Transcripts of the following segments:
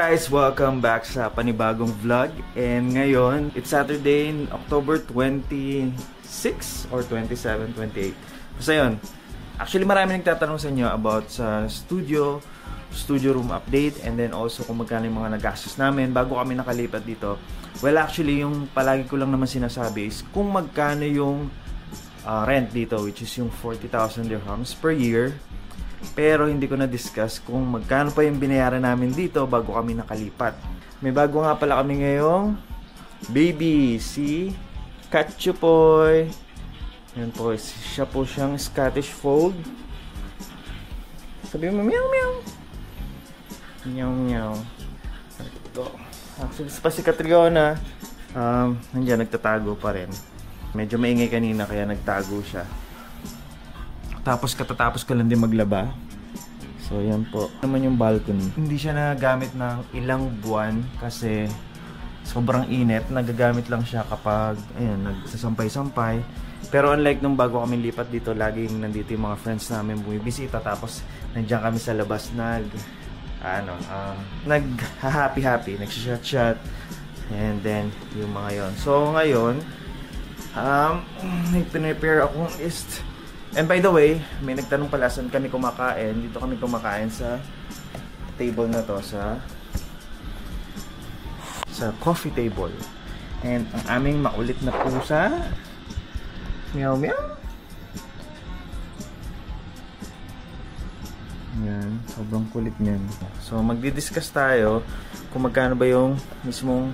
guys! Welcome back sa panibagong vlog. And ngayon, it's Saturday, October 26 or 27, 28. Basta yun. Actually, marami nagtatanong sa inyo about sa studio room update, and then also kung magkano yung mga nagastos namin bago kami nakalipat dito. Well, actually, yung palagi ko lang naman sinasabi is kung magkano yung rent dito, which is yung 40,000 dirhams per year. Pero hindi ko na-discuss kung magkano pa yung binayaran namin dito bago kami nakalipat. May bago nga pala kami ngayong baby, si Katchupoy. Yan po, siya po siyang Scottish Fold. Sabi mo, meow meow. Meow meow. Ito. Actually, pa si Catriona, nandiyan, nagtatago pa rin. Medyo maingay kanina kaya nagtago siya. Tapos katatapos ko lang din maglaba. So yan po. Naman yung balcony. Hindi siya nagagamit ng ilang buwan kasi sobrang init. Nagagamit lang siya kapag ayun, nagsasampay-sampay. Pero unlike nung bago kami lipat dito, laging nandito yung mga friends namin bumibisita. Tapos nandiyan kami sa labas nag-happy-happy, nag-shot-shot. And then yung mga yon. So ngayon, nag-prepare akong list. And by the way, may nagtanong pala saan kami kumakain. Dito kami kumakain sa table na to, sa coffee table. And ang aming makulit na pusa, meow meow. Yan, sobrang kulit niyan. So magdi-discuss tayo kung magkano ba yung mismong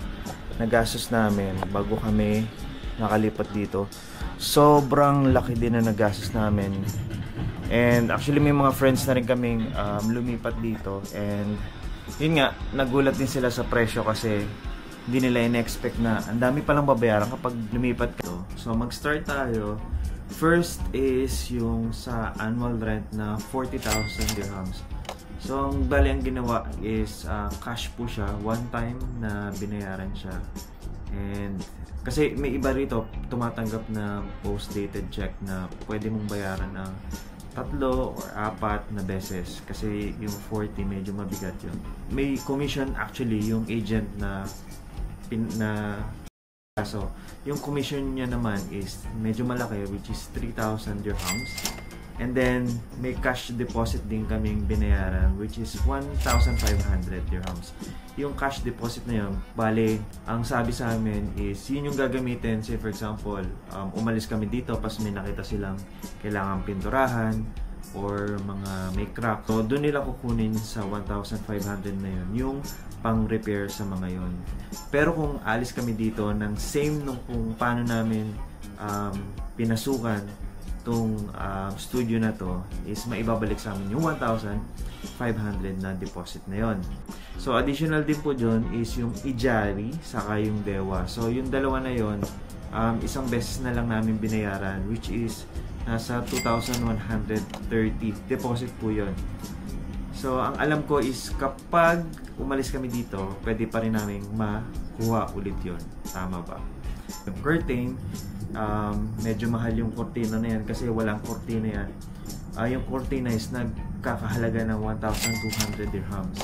nagastos namin bago kami nakalipat dito. Sobrang laki din na nagastos namin. And actually may mga friends na rin kaming lumipat dito. And yun nga, nagulat din sila sa presyo kasi hindi nila in-expect na ang dami palang babayaran kapag lumipat ka. So mag-start tayo. First is yung sa annual rent na 40,000 dirhams. So ang bali ang ginawa is cash po siya, one time na binayaran siya. And kasi may iba rito tumatanggap na post-dated check na pwede mong bayaran ng 3 or 4 na beses. Kasi yung 40 medyo mabigat yun. May commission actually yung agent na so yung commission niya naman is medyo malaki, which is 3,000 dirhams. And then may cash deposit din kaming binayaran, which is 1,500 dirhams. Yung cash deposit na yun, bale, ang sabi sa amin is yun yung gagamitin. Say for example, umalis kami dito pas may nakita silang kailangan pinturahan or mga may crack. So doon nila kukunin sa 1,500 na yun yung pang-repair sa mga yun. Pero kung alis kami dito ng same nung kung paano namin pinasukan itong studio na to, is maibabalik sa amin yung 1,500 na deposit na yon. So additional din po dyan is yung ijari saka yung dewa. So yung dalawa na yon, isang beses na lang namin binayaran, which is nasa 2,130 deposit po yon. So ang alam ko is kapag umalis kami dito, pwede pa rin namin makuha ulit yon. Tama ba? Yung curtain, medyo mahal yung cortina na yan kasi walang cortina yan. Yung cortina is nagkakahalaga ng 1,200 dirhams.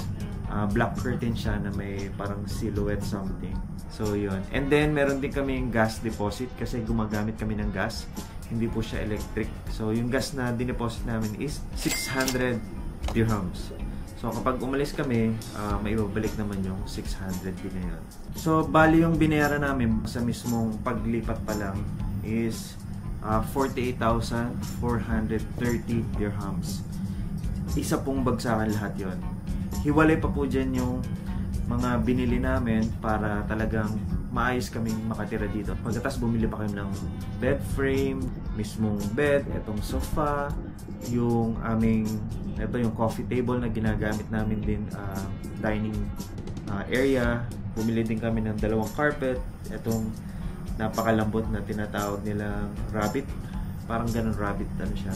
Black curtain siya na may parang silhouette something. So yun. And then meron din kaming gas deposit kasi gumagamit kami ng gas. Hindi po siya electric. So yung gas na dineposit namin is 600 dirhams. So kapag umalis kami, maibabalik naman yung 600 din na yun. So bali yung binayaran namin sa mismong paglipat pa lang is 48,430 dirhams. Isa pong bagsakan lahat yon. Hiwalay pa po dyan yung mga binili namin para talagang maayos kaming makatira dito. Pagkatapos bumili pa kami ng bed frame, mismong bed, etong sofa, yung aming yung coffee table na ginagamit namin din dining area. Bumili din kami ng 2 carpet, etong napakalambot na tinatawag nilang rabbit, parang ganun rabbit siya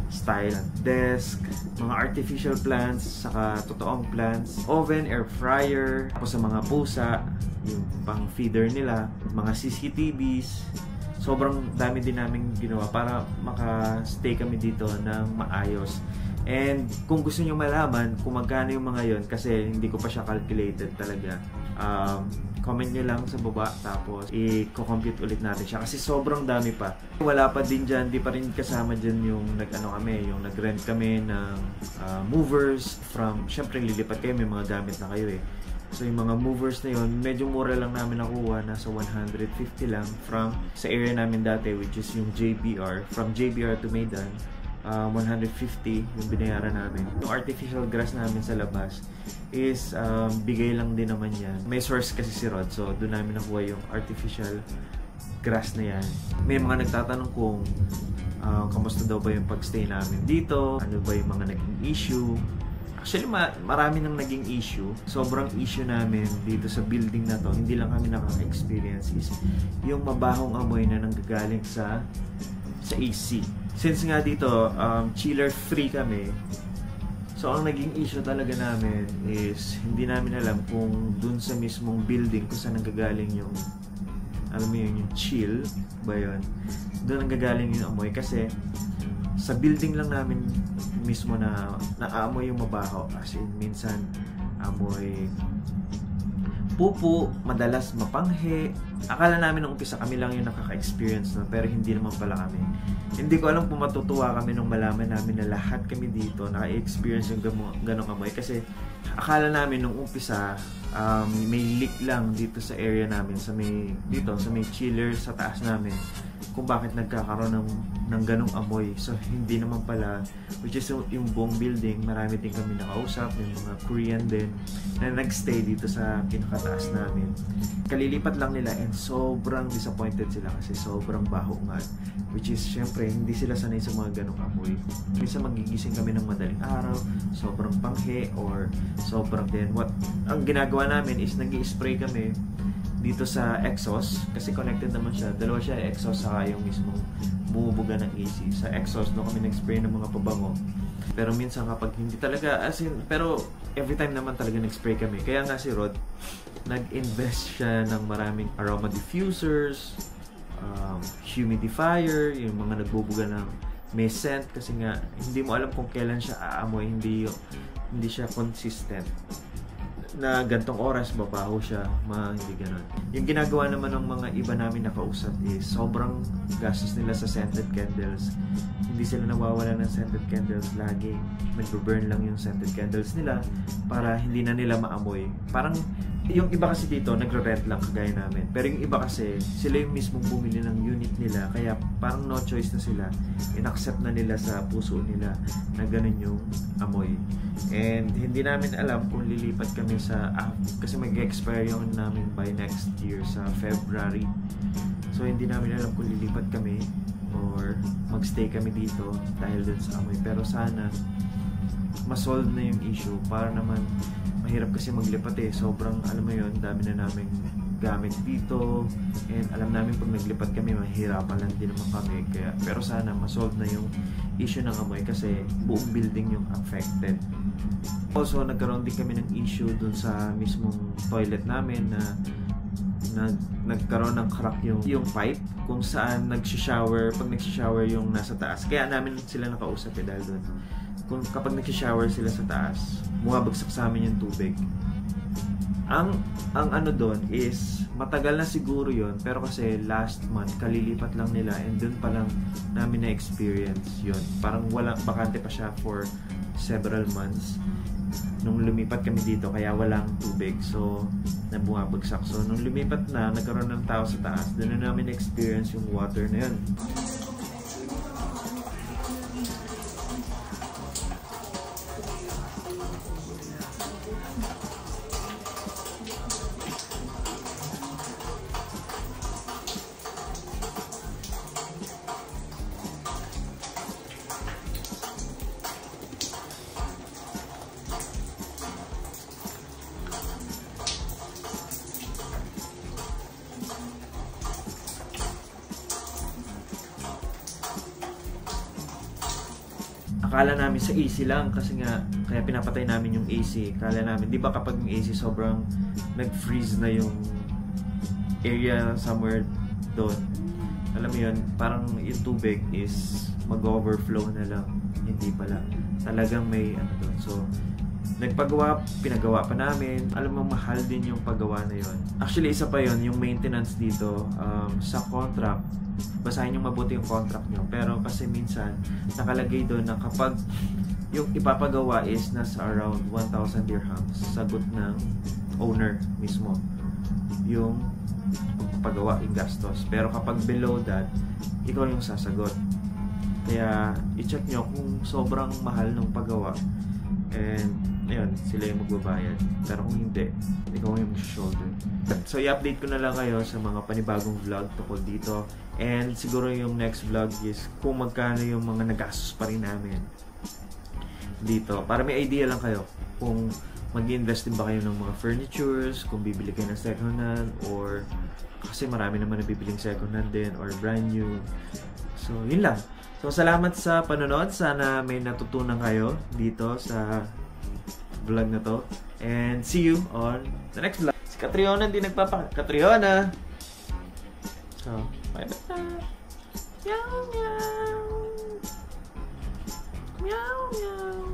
style. Desk, mga artificial plants saka totoong plants, oven, air fryer, tapos sa mga pusa yung pang feeder nila, mga CCTVs. Sobrang dami din namin ginawa para maka-stay kami dito ng maayos. And kung gusto nyo malaman kung magkano yung mga yon, kasi hindi ko pa siya calculated talaga, comment nyo lang sa baba, tapos i-compute ulit natin siya kasi sobrang dami pa. Wala pa din dyan, di pa rin kasama dyan yung yung nag-rent kami ng movers from, syempre lilipat kayo, may mga gamit na kayo eh. So yung mga movers na yun, medyo mura lang namin nakuha, nasa 150 lang from sa area namin dati, which is yung JBR, from JBR to Maidan. 150 yung binayaran namin. Yung artificial grass namin sa labas is bigay lang din naman yan. May source kasi si Rod, so doon namin nakuha yung artificial grass na yan. May mga nagtatanong kung kamusta daw ba yung pagstay namin dito, ano ba yung mga naging issue. Actually, marami nang naging issue. Sobrang issue namin dito sa building na to, hindi lang kami nakaka-experience, is yung mabahong amoy na nanggagaling sa AC. Since nga dito, chiller free kami, so ang naging issue talaga namin is hindi namin alam kung dun sa mismong building kung saan nanggagaling yung, alam mo yun, yung chill ba yun? Doon nanggagaling yung amoy kasi sa building lang namin mismo na naamoy yung mabaho, as in minsan amoy pupo, madalas mapanghe. Akala namin nung umpisa kami lang yung nakaka-experience na, pero hindi naman pala kami. Hindi ko alam kung matutuwa kami nung malaman namin na lahat kami dito naka-experience yung ganong amoy, kasi akala namin nung umpisa may leak lang dito sa area namin, sa may chiller sa taas namin, kung bakit nagkakaroon ng ganong amoy. So hindi naman pala, which is yung buong building, marami din kami nakausap, yung mga Korean din na nagstay dito sa pinakataas namin. Kalilipat lang nila and sobrang disappointed sila kasi sobrang baho nga, which is syempre hindi sila sanay sa mga ganong amoy. Minsan magigising kami ng madaling araw, sobrang panghe or sobrang din. Ang ginagawa namin is nag-i-spray kami dito sa exhaust, kasi connected naman siya, dalawa siya, exhaust saka yung mismong bumubuga ng AC. Sa exhaust doon kami nag-spray ng mga pabango, pero minsan kapag hindi talaga, pero every time naman talaga nag-spray kami. Kaya nga si Rod nag-invest siya ng maraming aroma diffusers, humidifier, yung mga nagbubuga ng may scent, kasi nga hindi mo alam kung kailan siya aamoy, hindi siya consistent na gantong oras babaho siya, hindi ganun. Yung ginagawa naman ng mga iba namin nakausap is sobrang gastos nila sa scented candles. Hindi sila nawawala ng scented candles, lagi nagbo-burn lang yung scented candles nila para hindi na nila maamoy. Parang yung iba kasi dito nagre-rent lang kagaya namin, pero yung iba kasi sila yung mismong bumili ng unit nila, kaya parang no choice na sila, in-accept na nila sa puso nila na ganun yung amoy. And hindi namin alam kung lilipat kami kasi mag-expire yung namin by next year sa February, so hindi namin alam kung lilipat kami or magstay kami dito dahil dun sa amoy. Pero sana ma-solve na yung issue, para naman mahirap kasi maglipat eh. Sobrang, alam mo yun, dami na namin gamit dito, and alam namin pag naglipat kami mahirapan lang din naman kami. Pero sana ma-solve na yung issue ng amoy kasi buong building yung affected. Also, nagkaroon din kami ng issue dun sa mismong toilet namin na nagkaroon ng crack yung pipe kung saan pag nagsishower yung nasa taas. Kaya namin sila nakausap dahil dun. Kung kapag nagsishower sila sa taas, bumabagsak sa amin yung tubig. Ang ano doon is matagal na siguro yon, pero kasi last month kalilipat lang nila and doon pa lang namin na experience yon. Parang bakante pa siya for several months nung lumipat kami dito, kaya walang tubig, so bumabagsak. So nung lumipat na, nagkaroon ng tao sa taas, doon na namin experience yung water na yun. Akala namin sa AC lang, kasi nga kaya pinapatay namin yung AC. Akala namin, di ba kapag yung AC sobrang nag-freeze na yung area somewhere doon, alam mo yun, parang yung tubig is mag-overflow na lang. Hindi pala. Talagang may ano doon. So, nagpagawa, pinagawa pa namin. Alam mo, mahal din yung paggawa na yon. Actually, isa pa yon, yung maintenance dito, sa contract, basahin yung mabuti yung contract nyo. Pero kasi minsan, nakalagay doon na kapag yung ipapagawa is nasa around 1,000 dirhams, sagot ng owner mismo yung paggawa, yung gastos. Pero kapag below that, ikaw yung sasagot. Kaya, i-check nyo kung sobrang mahal ng paggawa. And, ayun, sila yung magbabayad. Pero kung hindi, ikaw yung shoulder. So, i-update ko na lang kayo sa mga panibagong vlog tungkol dito. And, siguro yung next vlog is kung magkano yung mga nagastos pa rin namin dito. Para may idea lang kayo kung mag-invest din ba kayo ng mga furnitures, kung bibili kayo ng second hand, or kasi marami naman nabibiling second hand din, or brand new. So, yun lang. So, salamat sa panonood. Sana may natutunan kayo dito sa vlog na to. And see you on the next vlog. Si Catriona hindi Catriona! So, bye-bye! Meow, meow! Meow, meow!